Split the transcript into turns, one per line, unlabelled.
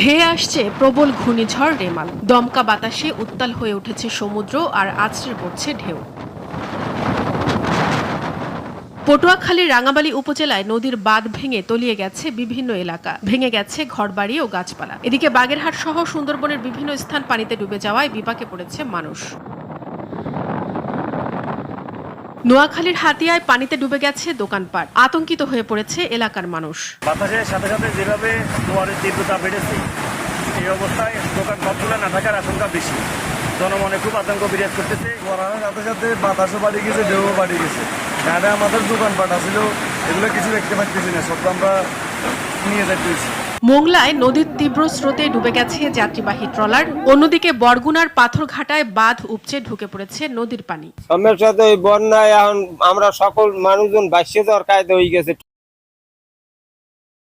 ধেয়ে আসছে প্রবল ঘূর্ণিঝড় রেমাল। দমকা বাতাসে উত্তাল হয়ে উঠেছে সমুদ্র আর আছড়ে পড়ছে ঢেউ। পটুয়াখালীর রাঙামালী উপজেলায় নদীর বাঁধ ভেঙে তলিয়ে গেছে বিভিন্ন এলাকা, ভেঙে গেছে ঘরবাড়ি ও গাছপালা। এদিকে বাগেরহাট সহ সুন্দরবনের বিভিন্ন স্থান পানিতে ডুবে যাওয়ায় বিপাকে পড়েছে মানুষ। নোয়াখালীর হাতিয়ায় পানিতে ডুবে গেছে দোকানপাট, আতঙ্কিত হয়ে পড়েছে এলাকার মানুষ।
বাতাসের সাথে সাথে যেভাবে জোয়ারের তীব্রতা বেড়েছে, এই অবস্থায় দোকানপাটগুলো না থাকার আশঙ্কা বেশি। জনমনে খুব আতঙ্ক বিরাজ করতেছে।
বরানোর সাথে সাথে বাতাসও বাড়ি গেছে, ঢেউও বাড়ি গেছে। এখানে আমাদের দোকানপাট আছিল, এগুলো কিছু দেখতে পাচ্ছি না, সব আমরা নিয়ে যাচ্ছি।
মোংলায় নদীর তীব্র স্রোতে ডুবে গেছে যাত্রীবাহী ট্রলার। অন্যদিকে বরগুনার পাথরঘাটায় বাঁধ উপচে ঢুকে পড়েছে নদীর পানি।
সমস্যা তো এই বন্যায় এখন আমরা সকল মানুষজন ভাসিয়ে যাওয়ার কায়দা হয়ে গেছে।